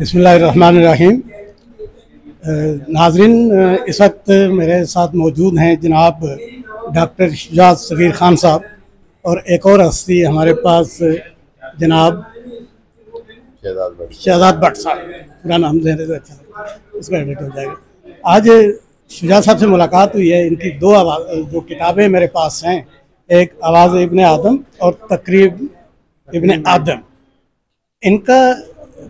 बिस्मिल्लाहिर्रहमानिर्रहीम। नाज़रीन, इस वक्त मेरे साथ मौजूद हैं जनाब डॉक्टर शुजात सगीर खान साहब और एक और हस्ती हमारे पास जनाब शहजाद भट्ट साहब। पूरा नाम लेने तो अच्छा इसका एडिट हो जाएगा। आज शुजात साहब से मुलाकात हुई है। इनकी दो जो किताबें मेरे पास हैं, एक आवाज़ इब्ने आदम और तकरीब इब्ने आदम। इनका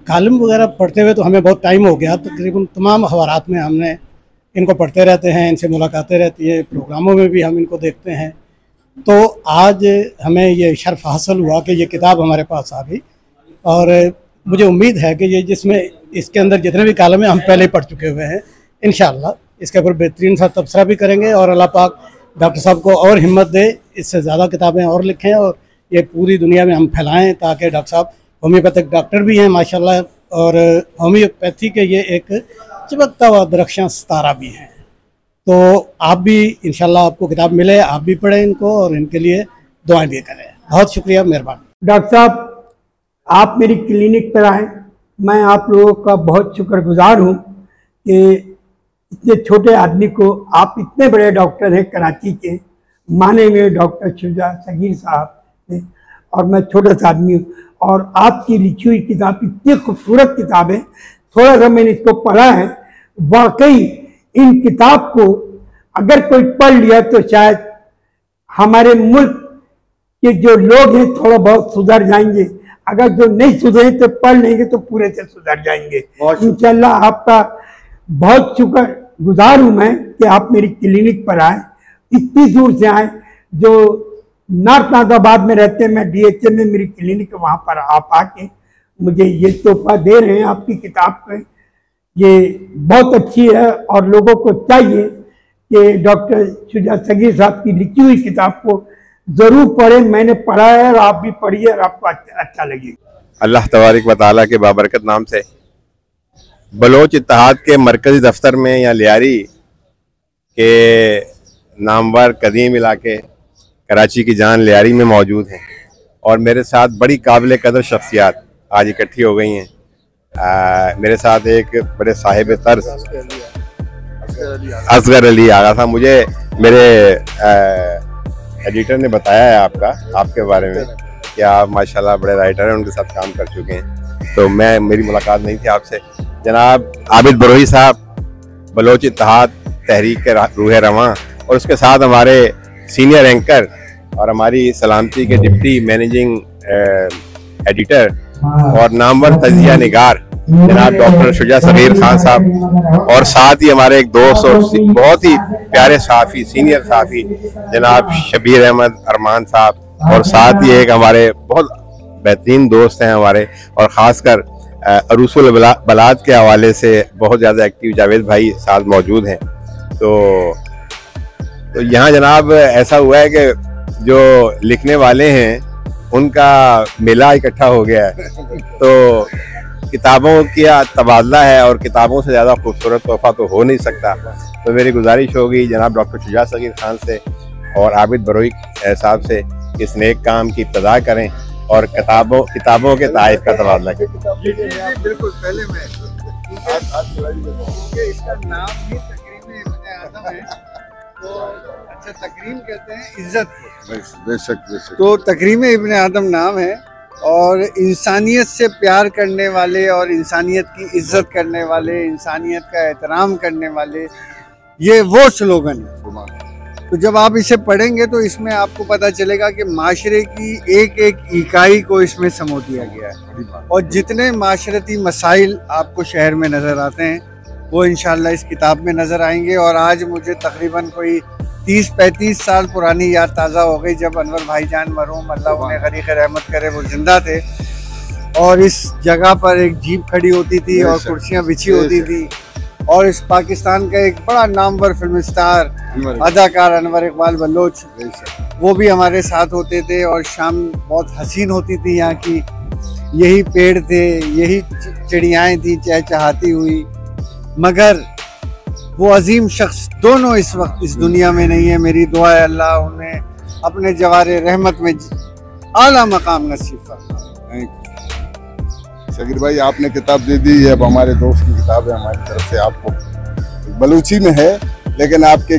कालम वगैरह पढ़ते हुए तो हमें बहुत टाइम हो गया। तकरीबन तमाम अखबारात में हमने इनको पढ़ते रहते हैं, इनसे मुलाकातें रहती हैं, प्रोग्रामों में भी हम इनको देखते हैं। तो आज हमें ये शर्फ हासिल हुआ कि ये किताब हमारे पास आ गई और मुझे उम्मीद है कि ये जिसमें इसके अंदर जितने भी कालम हैं हम पहले ही पढ़ चुके हुए हैं। इंशाअल्लाह इसके ऊपर बेहतरीन सा तबसरा भी करेंगे और अल्लाह पाक डॉक्टर साहब को और हिम्मत दे, इससे ज़्यादा किताबें और लिखें और ये पूरी दुनिया में हम फैलाएँ, ताकि डॉक्टर साहब होम्योपैथिक डॉक्टर भी हैं माशाल्लाह और होम्योपैथी के ये एक चमकता हुआ दरख्शां सितारा भी हैं। तो आप भी इंशाल्लाह आपको किताब मिले, आप भी पढ़ें इनको और इनके लिए दुआएं भी करें। बहुत शुक्रिया, मेहरबानी। डॉक्टर साहब, आप मेरी क्लिनिक पर आए, मैं आप लोगों का बहुत शुक्रगुजार हूँ कि इतने छोटे आदमी को आप इतने बड़े डॉक्टर हैं कराची के, माने में डॉक्टर शुजात सगीर साहब हैं और मैं छोटा सा आदमी हूँ और आपकी लिखी हुई किताब इतनी खूबसूरत किताब है। थोड़ा सा मैंने इसको पढ़ा है, वाकई इन किताब को अगर कोई पढ़ लिया तो शायद हमारे मुल्क के जो लोग हैं थोड़ा बहुत सुधर जाएंगे। अगर जो नहीं सुधरे तो पढ़ लेंगे तो पूरे से सुधर जाएंगे इंशाल्लाह। आपका बहुत शुक्रगुजार हूँ मैं कि आप मेरी क्लिनिक पर आए, इतनी दूर से आए। जो नॉर्थ नाजाबाद में रहते हैं, मैं DHM में मेरी क्लिनिक, वहाँ पर आप आके मुझे ये तोहफा दे रहे हैं आपकी किताब पे, ये बहुत अच्छी है और लोगों को चाहिए कि डॉक्टर शुजात सगीर साहब की लिखी हुई किताब को ज़रूर पढ़ें। मैंने पढ़ा है और आप भी पढ़िए और आपको अच्छा लगेगा। अल्लाह तबारक व तआला के बाबरकत नाम से बलोच इत्तेहाद के मरकज़ी दफ्तर में या लियारी के नामवर कदीम इलाके कराची की जान लियारी में मौजूद हैं और मेरे साथ बड़ी काबिल कदर शख्सियात आज इकट्ठी हो गई हैं। मेरे साथ एक बड़े साहिब तर्ज असगर अली आगा था। मुझे मेरे एडिटर ने बताया है आपके बारे में कि आप माशाल्लाह बड़े राइटर हैं, उनके साथ काम कर चुके हैं। तो मेरी मुलाकात नहीं थी आपसे। जनाब आबिद बरोही साहब बलोच इत्तेहाद तहरीक के रूह रवां और उसके साथ हमारे सीनियर एंकर और हमारी सलामती के डिप्टी मैनेजिंग एडिटर और नामवर तजिया निगार जनाब डॉक्टर शुजात सगीर खान साहब और साथ ही हमारे एक दोस्त और बहुत ही प्यारे सहाफ़ी, सीनियर सहाफ़ी जनाब शबीर अहमद अरमान साहब और साथ ही एक हमारे बहुत बेहतरीन दोस्त हैं हमारे और ख़ासकर अरूसुल बलाद के हवाले से बहुत ज़्यादा एक्टिव जावेद भाई साथ मौजूद हैं। तो यहाँ जनाब ऐसा हुआ है कि जो लिखने वाले हैं उनका मेला इकट्ठा हो गया है, तो किताबों का तबादला है और किताबों से ज़्यादा खूबसूरत तोहफा तो हो नहीं सकता। तो मेरी गुजारिश होगी जनाब डॉक्टर शुजात सगीर खान से और आबिद बरोही साहब से इस नेक काम की इब्तिदा करें और किताबों के ताइफ का तबादला करें। बिल्कुल, पहले मैं इसका नाम ही तकरीम इब्ने आदम है, तो अच्छा तकरीम कहते हैं इज्जत को। बेशक। तो तकरीम इब्ने आदम नाम है और इंसानियत से प्यार करने वाले और इंसानियत की इज्जत करने वाले, इंसानियत का एहतराम करने वाले, ये वो स्लोगन है। तो जब आप इसे पढ़ेंगे तो इसमें आपको पता चलेगा कि माशरे की एक एक इकाई को इसमें समो दिया गया है और जितने माशरती मसाइल आपको शहर में नज़र आते हैं वो इंशाल्लाह इस किताब में नज़र आएंगे। और आज मुझे तकरीबन कोई 30-35 साल पुरानी याद ताज़ा हो गई जब अनवर भाईजान मरहूम अल्लाह उन्हें गरीक़ रहमत करे वो जिंदा थे और इस जगह पर एक जीप खड़ी होती थी और कुर्सियाँ बिछी होती थी और इस पाकिस्तान का एक बड़ा नामवर फिल्म स्टार अदाकार अनवर इकबाल बलोच वो भी हमारे साथ होते थे और शाम बहुत हसीन होती थी यहाँ की। यही पेड़ थे, यही चिड़ियाएँ थी चहचहाती हुई, मगर वो अजीम शख्स दोनों इस वक्त इस दुनिया में नहीं है। मेरी दुआ है अल्लाह उन्हें अपने जवारे रहमत में आला मकाम नसीब फरमाए। शकीर भाई आपने किताब दे दी, अब हमारे दोस्त की किताब है, हमारी तरफ से आपको बलूची में है, लेकिन आपके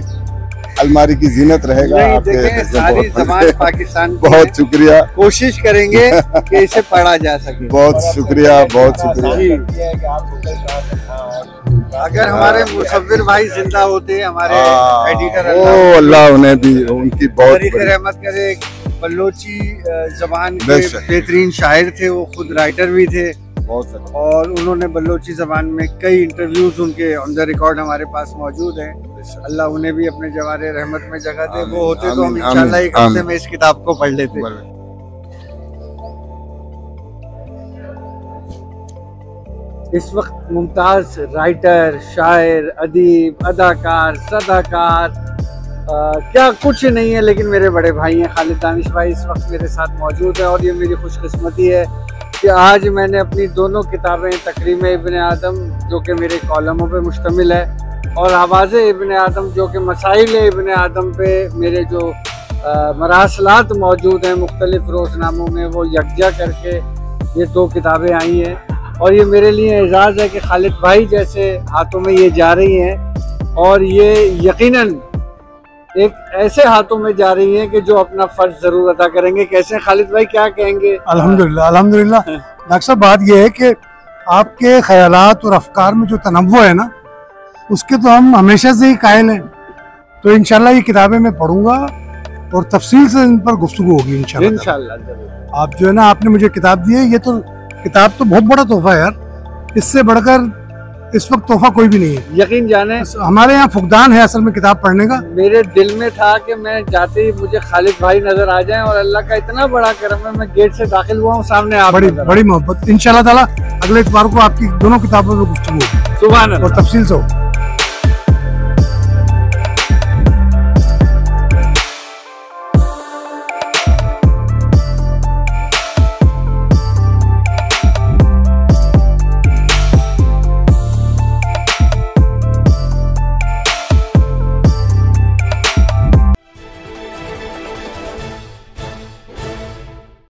अलमारी की जीनत रहेगा। देखें, सारी ज़बान पाकिस्तान की बहुत शुक्रिया, कोशिश करेंगे कि इसे पढ़ा जा सके। बहुत शुक्रिया, बहुत शुक्रिया। अगर हमारे मुसव्विर भाई जिंदा होते, हमारे एडिटर, अल्लाह उन्हें भी उनकी बहुत रहमत करे, बलोची जबान के बेहतरीन शायर थे, वो खुद राइटर भी थे बहुत, और उन्होंने बलोची जबान में कई इंटरव्यूज उनके ऑन द रिकॉर्ड हमारे पास मौजूद हैं। अल्लाह उन्हें भी अपने जवारे रहमत में जगह दे। वो होते तो हम इंशाल्लाह एक हफ्ते में इस किताब को पढ़ लेते। इस वक्त मुमताज राइटर, शायर, अदीब, अदाकार, सदाकार, क्या कुछ नहीं है, लेकिन मेरे बड़े भाई हैं खालिद दानिश भाई इस वक्त मेरे साथ मौजूद है। और ये मेरी खुशकिस्मती है कि आज मैंने अपनी दोनों किताबें, तकरीम इब्न आदम जो कि मेरे कॉलमों पे मुश्तमिल है, और आवाज़ इब्न आदम जो कि मसाइल इब्न आदम पे मेरे जो मरासलात मौजूद हैं मुख्तलिफ रोज़नामों में, वो यकजा करके ये दो किताबें आई हैं। और ये मेरे लिए एजाज़ है कि खालिद भाई जैसे हाथों में ये जा रही हैं, और ये यकीनन एक ऐसे हाथों में जा रही हैं कि जो अपना फ़र्ज ज़रूर अदा करेंगे। कैसे खालिद भाई, क्या कहेंगे? अल्हम्दुलिल्लाह, अल्हम्दुलिल्लाह। डॉक्टर साहब, बात ये है कि आपके ख्यालात और अफकार में जो तनव्वुर है ना, उसके तो हम हमेशा से ही कायल हैं। तो इंशाल्लाह ये किताबें मैं पढ़ूंगा और तफसील से इन पर गुफ्तगू होगी इंशाल्लाह। आप जो है ना, आपने मुझे किताब दी है, ये तो किताब तो बहुत बड़ा तोहफा है यार। इससे बढ़कर इस वक्त तोहफा कोई भी नहीं है। यकीन जाने हमारे यहाँ फुकदान है असल में किताब पढ़ने का। मेरे दिल में था कि मैं जाते ही मुझे खालिद भाई नजर आ जाएं, और अल्लाह का इतना बड़ा करम है, मैं गेट से दाखिल हुआ हूँ, सामने आप बड़ी मोहब्बत। इंशाल्लाह ताला अगले इतवार को आपकी दोनों किताबों में गुफ्तगू सुभान अल्लाह और तफसील से हो।